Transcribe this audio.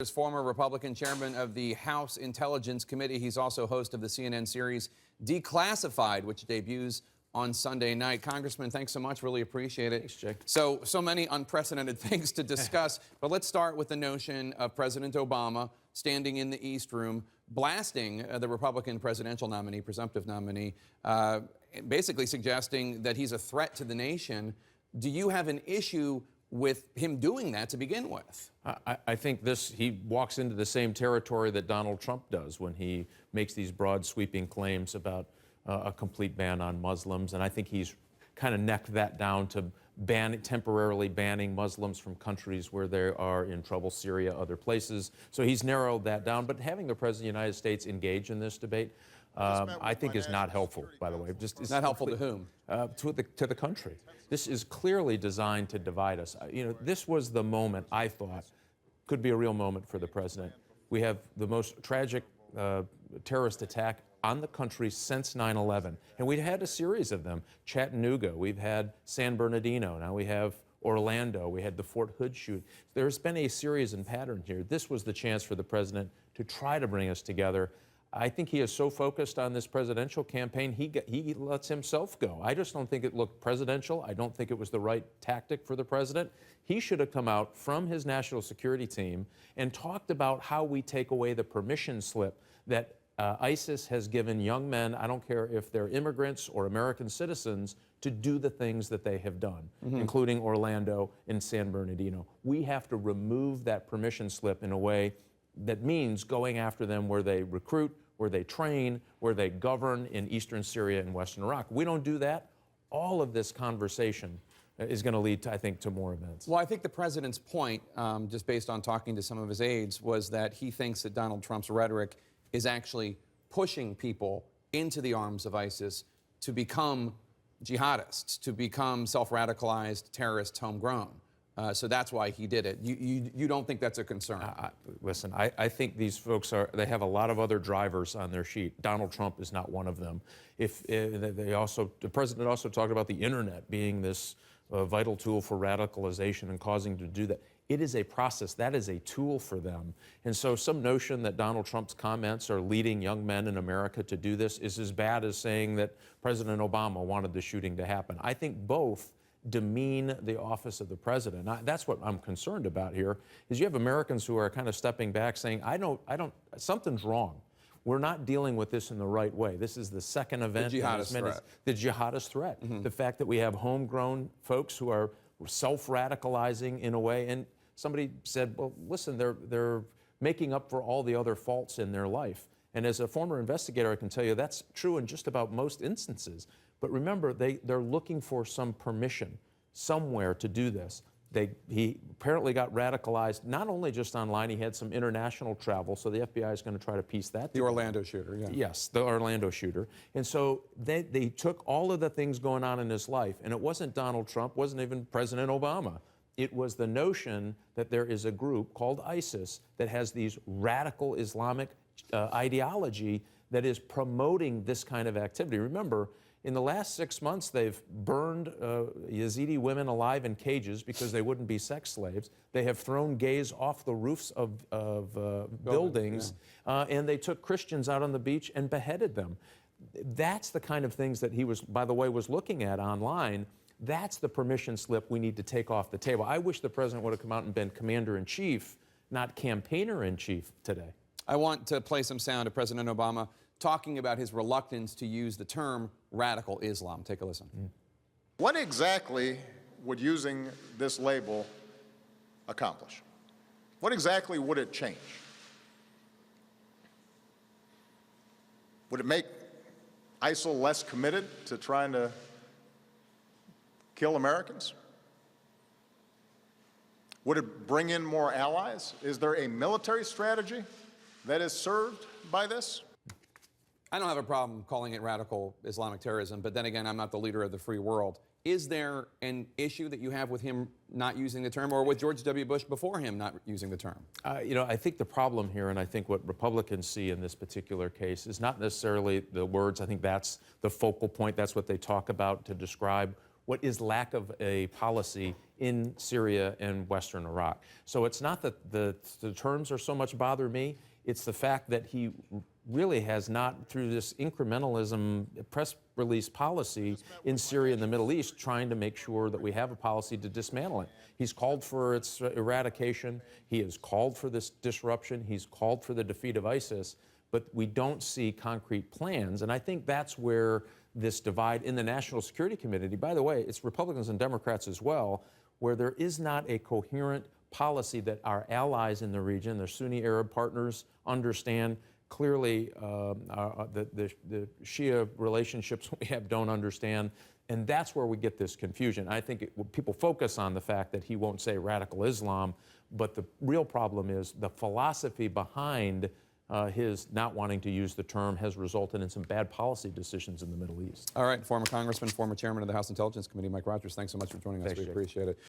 Is former Republican chairman of the House Intelligence Committee. He's also host of the CNN series Declassified, which debuts on Sunday night. Congressman, thanks so much. Really appreciate it. Thanks, Jake. So many unprecedented things to discuss. But let's start with the notion of President Obama standing in the East Room, blasting the Republican presidential nominee, presumptive nominee, basically suggesting that he's a threat to the nation. Do you have an issue with him doing that to begin with? I think he walks into the same territory that Donald Trump does when he makes these broad sweeping claims about a complete ban on Muslims. And I think he's kind of necked that down to temporarily banning Muslims from countries where they are in trouble, Syria, other places. So he's narrowed that down. But having the President of the United States engage in this debate, I think is not helpful, by the way. It's not helpful to whom? To the country. This is clearly designed to divide us. This was the moment I thought could be a real moment for the president. We have the most tragic terrorist attack on the country since 9/11. And we've had a series of them. Chattanooga, we've had San Bernardino, now we have Orlando, we had the Fort Hood shoot. There's been a series and pattern here. This was the chance for the president to try to bring us together. I think he is so focused on this presidential campaign, he lets himself go. I just don't think it looked presidential. I don't think it was the right tactic for the president. He should have come out from his national security team and talked about how we take away the permission slip that ISIS has given young men, I don't care if they're immigrants or American citizens, to do the things that they have done, including Orlando and San Bernardino. We have to remove that permission slip in a way that means going after them where they recruit, where they train, where they govern in eastern Syria and western Iraq. We don't do that. All of this conversation is going to lead, I think, to more events. Well, I think the president's point, just based on talking to some of his aides, was that he thinks that Donald Trump's rhetoric is actually pushing people into the arms of ISIS to become jihadists, to become self-radicalized terrorists homegrown. So that's why he did it. You don't think that's a concern? Listen, I think these folks they have a lot of other drivers on their sheet. Donald Trump is not one of them. The president also talked about the internet being this vital tool for radicalization and causing to do that. It is a process. That is a tool for them. And so some notion that Donald Trump's comments are leading young men in America to do this is as bad as saying that President Obama wanted the shooting to happen. I think both demean the office of the president. That's what I'm concerned about here, is you have Americans who are kind of stepping back saying, something's wrong. We're not dealing with this in the right way. This is the second event. The jihadist threat. The jihadist threat. The fact that we have homegrown folks who are self-radicalizing in a way. And somebody said, well, listen, they're making up for all the other faults in their life. And as a former investigator, I can tell you that's true in just about most instances. But remember, they're looking for some permission somewhere to do this. He apparently got radicalized, not only just online, he had some international travel, so the FBI is going to try to piece that together. The Orlando shooter, yeah. Yes, the Orlando shooter. And so they took all of the things going on in his life, and it wasn't Donald Trump, wasn't even President Obama. It was the notion that there is a group called ISIS that has these radical Islamic ideology that is promoting this kind of activity. Remember, in the last 6 months, they've burned Yazidi women alive in cages because they wouldn't be sex slaves. They have thrown gays off the roofs of buildings, yeah. And they took Christians out on the beach and beheaded them. That's the kind of things that he was, by the way, was looking at online. That's the permission slip we need to take off the table. I wish the president would have come out and been commander-in-chief, not campaigner-in-chief today. I want to play some sound of President Obama talking about his reluctance to use the term radical Islam. Take a listen. What exactly would using this label accomplish? What exactly would it change? Would it make ISIL less committed to trying to kill Americans? Would it bring in more allies? Is there a military strategy that is served by this? I don't have a problem calling it radical Islamic terrorism, but then again, I'm not the leader of the free world. Is there an issue that you have with him not using the term, or with George W. Bush before him not using the term? I think the problem here, and I think what Republicans see in this particular case, is not necessarily the words. I think that's the focal point. That's what they talk about to describe what is lack of a policy in Syria and Western Iraq. So it's not that the terms are so much bother me, it's the fact that he really has not, through this incrementalism press release policy in Syria and the Middle East, trying to make sure that we have a policy to dismantle it. He's called for its eradication. He has called for this disruption. He's called for the defeat of ISIS. But we don't see concrete plans. And I think that's where this divide in the National Security Committee, by the way, it's Republicans and Democrats as well, where there is not a coherent policy that our allies in the region, their Sunni Arab partners, understand. Clearly, the Shia relationships we have don't understand. And that's where we get this confusion. I think people focus on the fact that he won't say radical Islam, but the real problem is the philosophy behind his not wanting to use the term has resulted in some bad policy decisions in the Middle East. All right, former Congressman, former Chairman of the House Intelligence Committee, Mike Rogers, thanks so much for joining us. Thanks, We Jake. appreciate it.